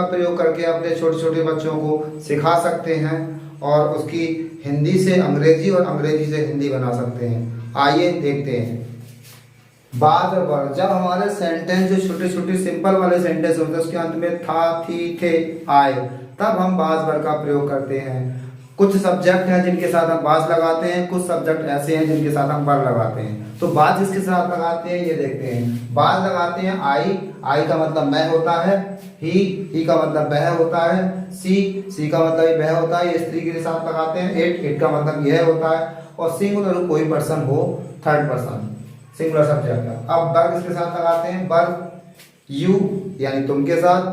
प्रयोग करके अपने छोटे छोटे बच्चों को सिखा सकते हैं और उसकी हिंदी से अंग्रेजी और अंग्रेजी से हिंदी बना सकते हैं। आइए देखते हैं। बाद बर, जब हमारे सेंटेंस जो छोटे छोटे सिंपल वाले सेंटेंस होते हैं उसके अंत में था, थी, थे आए, तब हम बाज बर का प्रयोग करते हैं। कुछ सब्जेक्ट हैं जिनके साथ हम बाज लगाते हैं, कुछ सब्जेक्ट ऐसे हैं जिनके साथ हम बर लगाते हैं। तो बाज किसके साथ लगाते हैं ये देखते हैं। बाज लगाते हैं आई, आई का मतलब मैं होता है, ही का मतलब वह होता है, सी का मतलब वह होता है, ये स्त्री के साथ लगाते हैं। इट का मतलब यह होता है, और सिंगुलर कोई पर्सन हो, थर्ड पर्सन सिंगुलर सब्जेक्ट है। अब बर किसके साथ लगाते हैं, बर यू यानी तुम के साथ,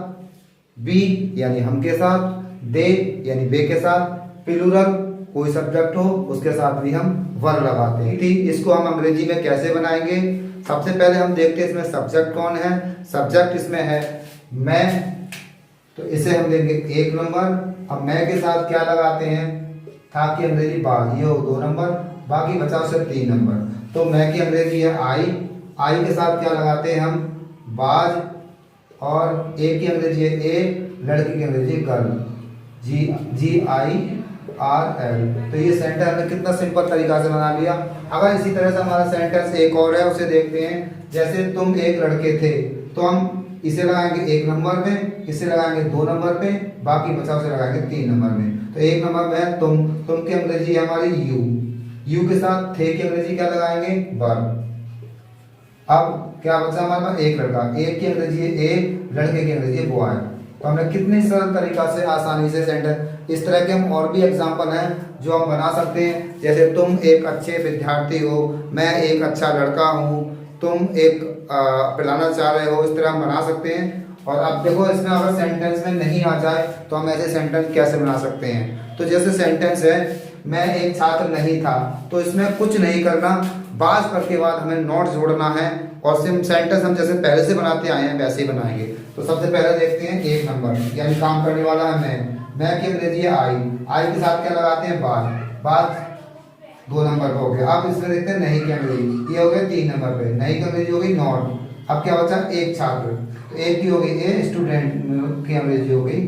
बी यानी हम के साथ, दे यानी वे के साथ, प्लूरल कोई सब्जेक्ट हो उसके साथ भी हम वर लगाते हैं। ठीक, इसको हम अंग्रेजी में कैसे बनाएंगे। सबसे पहले हम देखते हैं इसमें सब्जेक्ट कौन है। सब्जेक्ट इसमें है मैं, तो इसे हम देंगे 1 नंबर। अब मैं के साथ क्या लगाते हैं, था की अंग्रेजी बाज, ये हो 2 नंबर, बाकी बचा उसे 3 नंबर। तो मैं की अंग्रेजी है आई, आई के साथ क्या लगाते हैं हम, बाज, और ए की अंग्रेजी है ए, लड़की की अंग्रेजी गर्ल, GIRL। तो ये सेंटेंस हमने कितना सिंपल तरीका से बना लिया। अगर इसी तरह से हमारा सेंटेंस एक और है, उसे देखते हैं। जैसे तुम एक लड़के थे, तो हम इसे लगाएंगे 1 नंबर में, इसे लगाएंगे 2 नंबर पे, बाकी बचा उसे लगाएंगे 3 नंबर में। तो 1 नंबर में है तुम की अंग्रेजी है हमारी यू के साथ थे की अंग्रेजी क्या लगाएंगे, बर। अब क्या बचा हमारे पास, एक लड़का, एक की अंग्रेजी है ए, लड़के की अंग्रेजी है बॉय। तो हमने कितने सरल तरीका से आसानी से सेंटेंस, इस तरह के हम और भी एग्जाम्पल हैं जो हम बना सकते हैं। जैसे तुम एक अच्छे विद्यार्थी हो, मैं एक अच्छा लड़का हूँ, तुम एक पिलाना चाह रहे हो, इस तरह हम बना सकते हैं। और अब देखो इसमें अगर सेंटेंस में नहीं आ जाए तो हम ऐसे सेंटेंस कैसे बना सकते हैं। तो जैसे सेंटेंस है मैं एक छात्र नहीं था, तो इसमें कुछ नहीं करना, बाज पर के बाद हमें नॉट जोड़ना है, और सेंटेंस हम जैसे पहले से बनाते आए हैं वैसे ही बनाएंगे। तो सबसे पहले देखते हैं 1 नंबर, यानी काम करने वाला है मैं की अंग्रेजी है आई के साथ क्या लगाते हैं, बाज 2 नंबर पे हो गया। अब इसमें देखते हैं नहीं की अंग्रेजी, ये हो गया 3 नंबर पे, नहीं की अंग्रेजी हो गई नॉट। अब क्या बचा, एक छात्र, तो एक की हो गई ए, स्टूडेंट की अंग्रेजी हो गई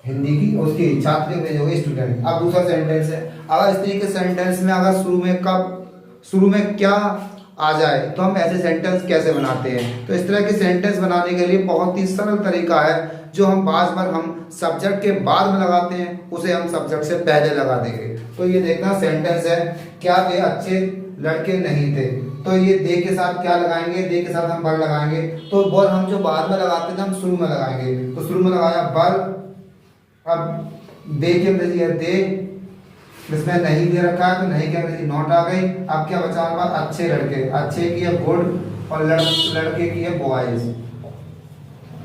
हिंदी की, उसकी छात्र की अंग्रेजी हो गई स्टूडेंट। अब दूसरा सेंटेंस है, अगर इस तरीके के सेंटेंस में अगर शुरू में क्या आ जाए तो हम ऐसे सेंटेंस कैसे बनाते हैं। तो इस तरह के सेंटेंस बनाने के लिए बहुत ही सरल तरीका है, जो हम बाज बार हम सब्जेक्ट के बाद में लगाते हैं उसे हम सब्जेक्ट से पहले लगा देंगे। तो ये देखना सेंटेंस है, क्या वे अच्छे लड़के नहीं थे, तो ये दे के साथ क्या लगाएंगे, दे के साथ हम बर लगाएंगे। तो बर हम जो बाद में लगाते थे हम शुरू में लगाएंगे, तो शुरू में लगाया बर। अब दे की अंग्रेजी है दे, इसमें नहीं दे रखा है तो नहीं की अंग्रेजी नॉट आ गई। अब क्या बचा हमारे पास, अच्छे लड़के, अच्छे की है गुड, और लड़के की है बॉयज,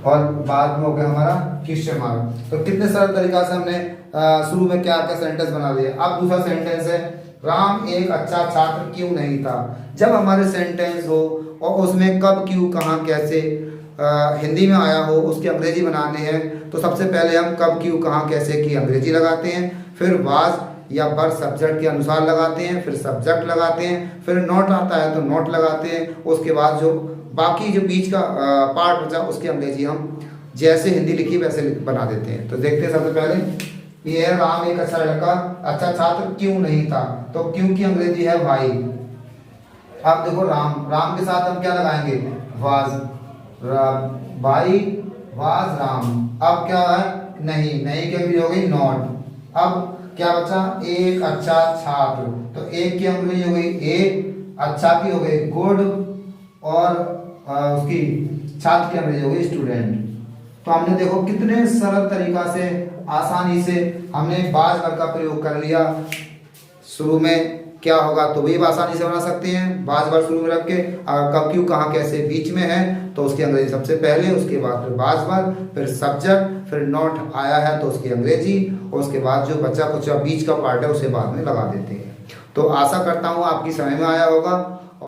और बाद में हो गया हमारा क्वेश्चन मार्क। तो कितने सरल तरीका से हमने शुरू में क्या क्या सेंटेंस बना दिया। अब दूसरा सेंटेंस है राम एक अच्छा छात्र क्यों नहीं था। जब हमारे सेंटेंस हो और उसमें कब, क्यों, कहाँ, कैसे हिंदी में आया हो उसकी अंग्रेजी बनाने हैं, तो सबसे पहले हम कब, क्यों, कहाँ, कैसे की अंग्रेजी लगाते हैं, फिर वाज या बर सब्जेक्ट के अनुसार लगाते हैं, फिर सब्जेक्ट लगाते हैं, फिर नॉट आता है तो नॉट लगाते हैं। उसके बाद जो बाकी जो बीच का पार्ट बचा उसकी अंग्रेजी हम जैसे हिंदी लिखी वैसे बना देते हैं। तो देखते हैं सबसे पहले ये है राम एक अच्छा लड़का, अच्छा छात्र क्यों नहीं था, तो क्यों की अंग्रेजी है वाई। अब देखो राम के साथ हम क्या लगाएंगे, वाज, वाई वाज राम। अब क्या है, नहीं की अंग्रेजी हो गई नॉट। अब क्या बचा, एक अच्छा छात्र, तो एक की अंग्रेजी हो गई ए, अच्छा की हो गई गुड, और उसकी छात्र की अंग्रेजी हो गई स्टूडेंट। तो हमने देखो कितने सरल तरीका से आसानी से हमने बाज बर का प्रयोग कर लिया। शुरू में क्या होगा तो भी आसानी से बना सकते हैं, बाज बर शुरू में रख के, अगर कब, क्यों, कहाँ, कैसे बीच में है तो उसकी अंग्रेजी सबसे पहले, उसके बाद फिर बाज बर, फिर सब्जेक्ट, फिर नॉट आया है तो उसकी अंग्रेजी, और उसके बाद जो बचा कुछ बीच का पार्ट है उसे बाद में लगा देते हैं। तो आशा करता हूँ आपकी समझ में आया होगा।